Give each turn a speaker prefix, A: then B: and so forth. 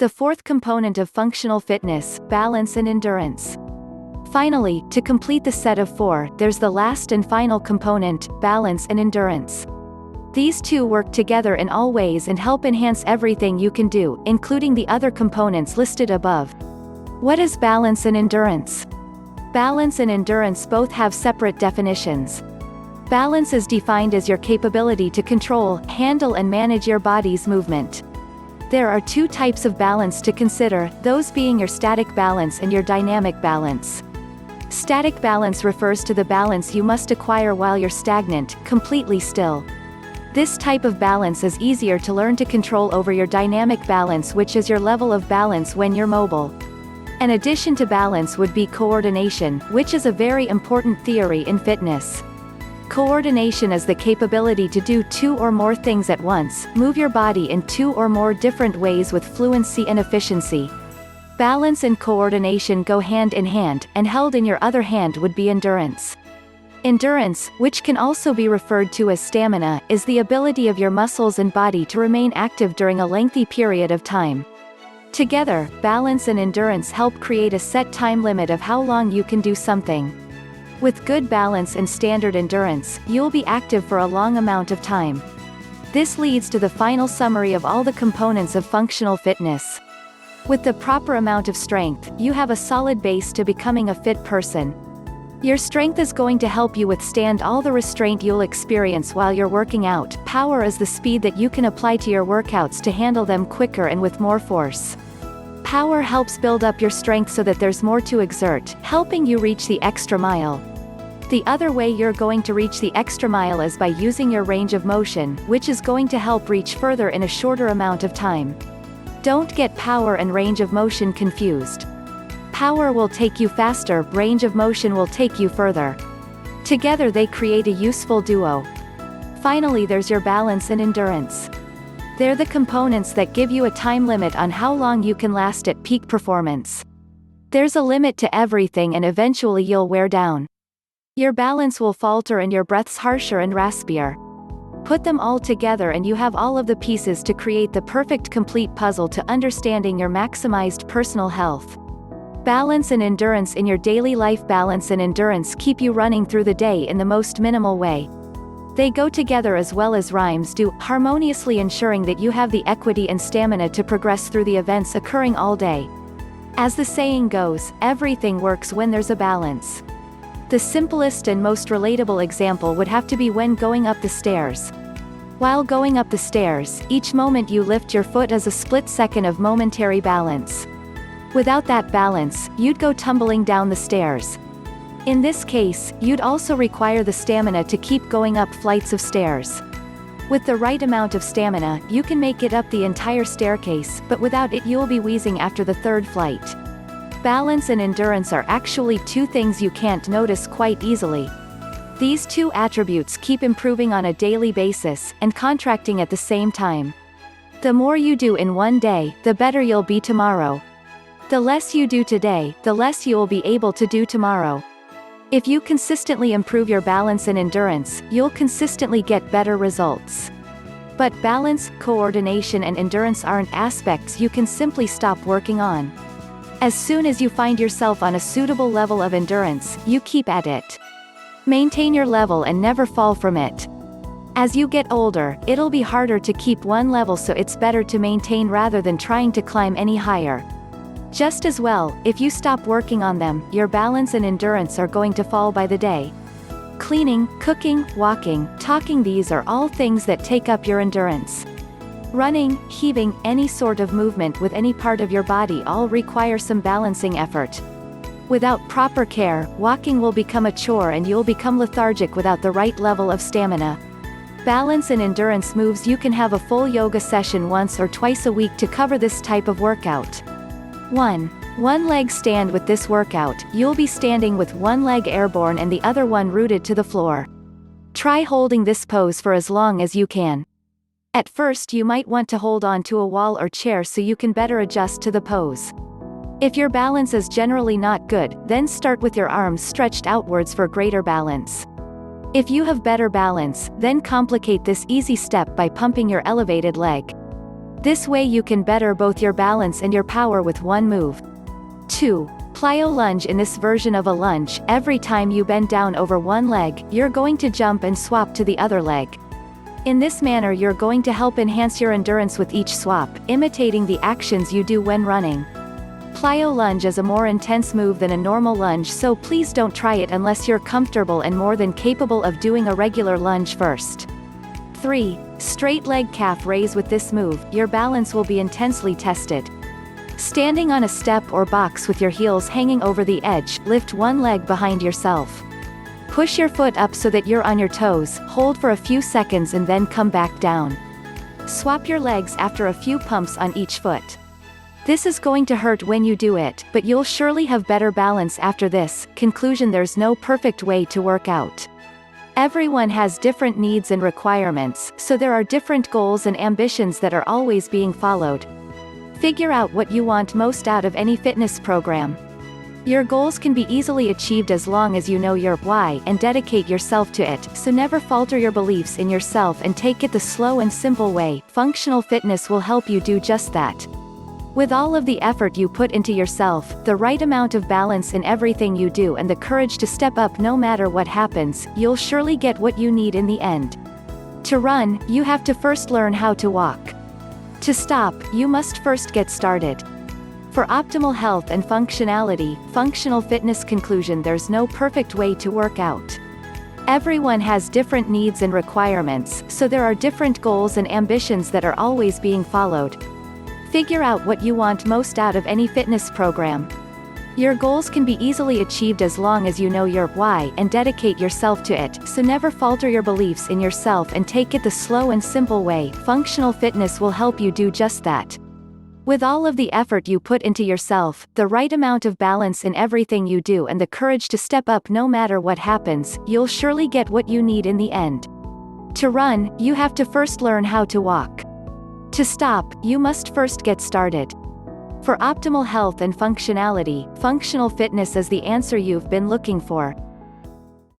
A: The fourth component of functional fitness, balance and endurance. Finally, to complete the set of four, there's the last and final component, balance and endurance. These two work together in all ways and help enhance everything you can do, including the other components listed above. What is balance and endurance? Balance and endurance both have separate definitions. Balance is defined as your capability to control, handle and manage your body's movement. There are two types of balance to consider, those being your static balance and your dynamic balance. Static balance refers to the balance you must acquire while you're stagnant, completely still. This type of balance is easier to learn to control over your dynamic balance, which is your level of balance when you're mobile. An addition to balance would be coordination, which is a very important theory in fitness. Coordination is the capability to do two or more things at once, move your body in two or more different ways with fluency and efficiency. Balance and coordination go hand in hand, and held in your other hand would be endurance. Endurance, which can also be referred to as stamina, is the ability of your muscles and body to remain active during a lengthy period of time. Together, balance and endurance help create a set time limit of how long you can do something. With good balance and standard endurance, you'll be active for a long amount of time. This leads to the final summary of all the components of functional fitness. With the proper amount of strength, you have a solid base to becoming a fit person. Your strength is going to help you withstand all the restraint you'll experience while you're working out. Power is the speed that you can apply to your workouts to handle them quicker and with more force. Power helps build up your strength so that there's more to exert, helping you reach the extra mile. The other way you're going to reach the extra mile is by using your range of motion, which is going to help reach further in a shorter amount of time. Don't get power and range of motion confused. Power will take you faster, range of motion will take you further. Together they create a useful duo. Finally, there's your balance and endurance. They're the components that give you a time limit on how long you can last at peak performance. There's a limit to everything and eventually you'll wear down. Your balance will falter and your breath's harsher and raspier. Put them all together and you have all of the pieces to create the perfect complete puzzle to understanding your maximized personal health. Balance and endurance in your daily life. Balance and endurance keep you running through the day in the most minimal way. They go together as well as rhymes do, harmoniously ensuring that you have the equity and stamina to progress through the events occurring all day. As the saying goes, everything works when there's a balance. The simplest and most relatable example would have to be when going up the stairs. While going up the stairs, each moment you lift your foot is a split second of momentary balance. Without that balance, you'd go tumbling down the stairs. In this case, you'd also require the stamina to keep going up flights of stairs. With the right amount of stamina, you can make it up the entire staircase, but without it you'll be wheezing after the third flight. Balance and endurance are actually two things you can't notice quite easily. These two attributes keep improving on a daily basis, and contracting at the same time. The more you do in one day, the better you'll be tomorrow. The less you do today, the less you will be able to do tomorrow. If you consistently improve your balance and endurance, you'll consistently get better results. But balance, coordination and endurance aren't aspects you can simply stop working on. As soon as you find yourself on a suitable level of endurance, you keep at it. Maintain your level and never fall from it. As you get older, it'll be harder to keep one level, so it's better to maintain rather than trying to climb any higher. Just as well, if you stop working on them, your balance and endurance are going to fall by the day. Cleaning, cooking, walking, talking, these are all things that take up your endurance. Running, heaving, any sort of movement with any part of your body all require some balancing effort. Without proper care, walking will become a chore and you'll become lethargic without the right level of stamina. Balance and endurance moves. You can have a full yoga session once or twice a week to cover this type of workout. 1. One leg stand. With this workout, you'll be standing with one leg airborne and the other one rooted to the floor. Try holding this pose for as long as you can. At first you might want to hold on to a wall or chair so you can better adjust to the pose. If your balance is generally not good, then start with your arms stretched outwards for greater balance. If you have better balance, then complicate this easy step by pumping your elevated leg. This way you can better both your balance and your power with one move. 2. Plyo lunge. In this version of a lunge, every time you bend down over one leg, you're going to jump and swap to the other leg. In this manner you're going to help enhance your endurance with each swap, imitating the actions you do when running. Plyo lunge is a more intense move than a normal lunge, so please don't try it unless you're comfortable and more than capable of doing a regular lunge first. 3. Straight leg calf raise. With this move, your balance will be intensely tested. Standing on a step or box with your heels hanging over the edge, lift one leg behind yourself. Push your foot up so that you're on your toes, hold for a few seconds and then come back down. Swap your legs after a few pumps on each foot. This is going to hurt when you do it, but you'll surely have better balance after this. Conclusion: there's no perfect way to work out. Everyone has different needs and requirements, so there are different goals and ambitions that are always being followed. Figure out what you want most out of any fitness program. Your goals can be easily achieved as long as you know your why and dedicate yourself to it, so never falter your beliefs in yourself and take it the slow and simple way. Functional fitness will help you do just that. With all of the effort you put into yourself, the right amount of balance in everything you do and the courage to step up no matter what happens, you'll surely get what you need in the end. To run, you have to first learn how to walk. To stop, you must first get started. For optimal health and functionality, functional fitness. Conclusion: there's no perfect way to work out. Everyone has different needs and requirements, so there are different goals and ambitions that are always being followed. Figure out what you want most out of any fitness program. Your goals can be easily achieved as long as you know your why and dedicate yourself to it, so never falter your beliefs in yourself and take it the slow and simple way. Functional fitness will help you do just that. With all of the effort you put into yourself, the right amount of balance in everything you do and the courage to step up no matter what happens, you'll surely get what you need in the end. To run, you have to first learn how to walk. To stop, you must first get started. For optimal health and functionality, functional fitness is the answer you've been looking for.